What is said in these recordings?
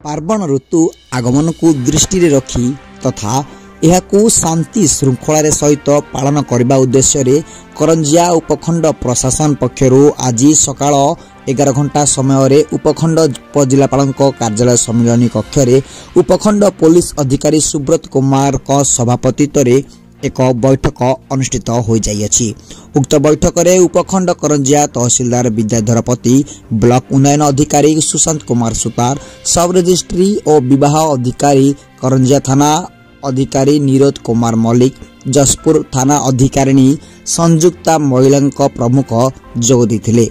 पार्वण ऋतु आगमन को दृष्टि रखी तथा यह शांति श्रृंखला सहित पालन करने उद्देश्य रे करंजिया उपखंड प्रशासन पक्षर आज सकाळ 11 घंटा समय उपखंड उपजिलापाल कार्यालय सम्मिलनी कक्ष उपखंड पुलिस अधिकारी सुब्रत कुमार सभापतित्व एक बैठक अनुष्ठित हो जाइए। उक्त बैठक में उपखंड करंजिया तहसीलदार विद्याधरपति ब्लॉक उन्नयन अधिकारी सुशांत कुमार सुतार सब रजिस्ट्री और विवाह अधिकारी करंजिया थाना अधिकारी नीरज कुमार मल्लिक जसपुर थाना अधिकारिणी संयुक्ता महिला प्रमुख जोग देथिले।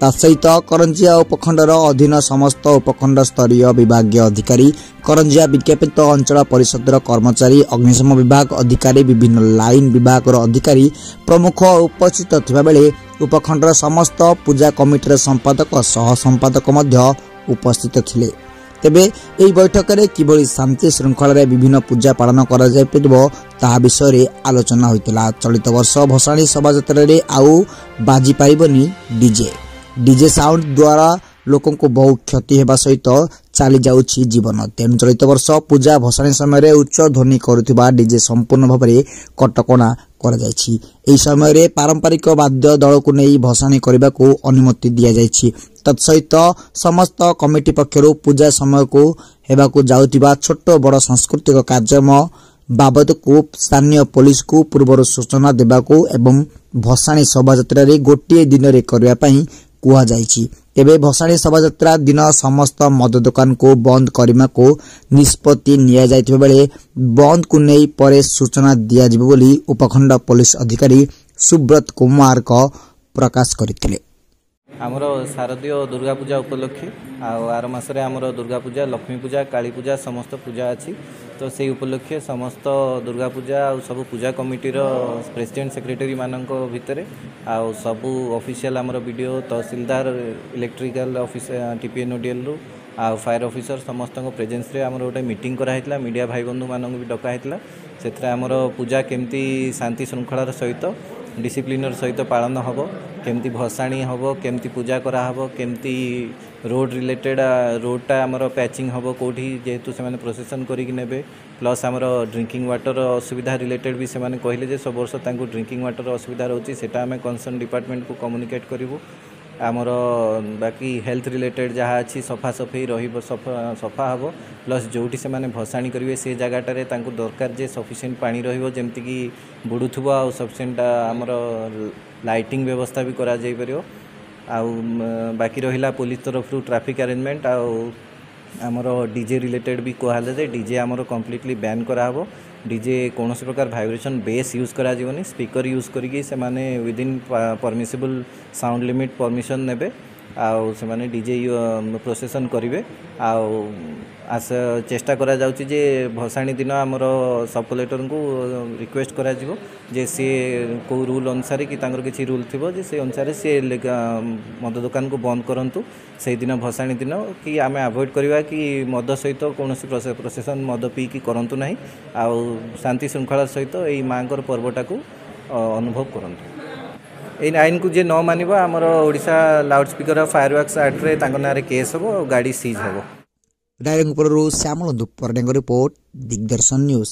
सहित करंजिया उपखंडर अधीन समस्त उपखंड स्तरीय विभागीय अधिकारी करंजिया विज्ञापित अंचल परिषद कर्मचारी अग्निशम विभाग अधिकारी विभिन्न लाइन विभाग अधिकारी प्रमुख उपस्थित थिबा बेले उपखंडर समस्त पूजा कमिटीर संपादक सह संपादक उपस्थित थिले। तेबे एही बैठक में किभली शांति श्रृंखला विभिन्न पूजा पालन करा जाय परिबो ताहा विषय रे आलोचना होइतला। चलित वर्ष भसाणी शोभायात्रा रे आउ बाजी पाइबनी डीजे साउंड द्वारा लोकों को बहु क्षति हेबा सहित चली जाउछि जीवन। तेणु चलित वर्ष पूजा भसाणी समय उच्च ध्वनि करुथिबा डीजे संपूर्ण भाव में कटकणा करा जायछि। एही समय रे पारंपरिक वाद्य दल को नहीं भसाणी करबा को अनुमति दिया जायछि। तत्सहित समस्त कमिटी पक्षर पूजा समय को हेबा को जाउथिबा छोट बड़ सांस्कृतिक कार्यक्रम बाबद को स्थानीय पुलिस को पूर्व सूचना देबा को एवं भसाणी शोभायात्रा रे गोटे दिन रे करबा पई कुआ जायछि। तेबे भसाणी शोभायात्रा दिन समस्त मद दुकान को बंद करने को निष्पत्ति निया जायथिबा बेले बंद को नहीं परे सूचना दिया जिबो बोली उपखंड पुलिस अधिकारी सुब्रत कुमार को प्रकाश करथिले। आमर शारदीय दुर्गा पूजा उपलक्षे आर मासरे आमर दुर्गा पूजा लक्ष्मी पूजा काली पूजा समस्त पूजा अच्छी तो से उपलक्षे समस्त दुर्गा पूजा आ सब पूजा कमिटीर प्रेसिडेंट सेक्रेटरी मानक भितर आ सबू ऑफिशियल आमर वीडियो तहसीलदार इलेक्ट्रिकल ऑफिस टीपीएन ओडीएल रु आ फायर ऑफिसर समस्त प्रेजेंस रे आमर गोटे मीटिंग कराइला मीडिया भाई बंधु मानक भी डकाइला से आमर पूजा केमती शांति श्रृंखलार सहित डिसिप्लिनर सहित पालन हम केमती भसाणी हम केमती पूजा करा हम केमती रोड रिलेटेड रोडटा आमर पैचिंग हम कौटी जेहेतु से प्रोसेसन करिक नेबे प्लस आमर ड्रिंकिंग वाटर असुविधा रिलेटेड भी से कहले जे सब वर्ष तांको ड्रिंकिंग वाटर असुविधा रोची सेटा आमे कंसर्न डिपार्टमेंट को कम्युनिकेट करिवु। आमर बाकी हेल्थ रिलेटेड जहाँ अच्छी सफा सफाई सफा हम प्लस जोटी से भसाणी करेंगे से जगह दरकार जे सफिशिएंट पानी रमती कि बुड़ुव आ सफिशिएंट आमर लाइटिंग व्यवस्था भी करा जाई परियो। बाकी रहिला पुलिस तरफ ट्रैफिक अरेंजमेंट आमर डीजे रिलेटेड भी कहले जे डीजे आमर कंप्लीटली बैन कराहब। डीजे कौन प्रकार वाइब्रेशन बेस यूज करा जीवनी स्पीकर यूज करिकी से माने within permissible sound limit permission नेबे आउ से माने डीजे प्रोसेसन करिवे आउ आस चेष्टा करा जाउची जे भसाणी दिन आमर सब कलेक्टर को रिक्वेस्ट करा जिवो जे से को रूल अनुसार कि तांकर किछि रूल थिबो जे से अनुसार से मद दुकान को बंद करंतु से दिन भसाणी दिन कि आमे अवॉइड करवा कि मद सहित कौन प्रोसेसन मद पी कि करंतु नाही आउ शांति श्रृंखला सहित एई मांकर पर्वटा को अनुभव करंतु। एई आईन को जे न मानिबा आमर Odisha loud speaker fireworks act रे तांकर नारे केस हो गाड़ी सीज हो। डायरेक्ट श्यामल दुप्पर रिपोर्ट दिग्दर्शन न्यूज।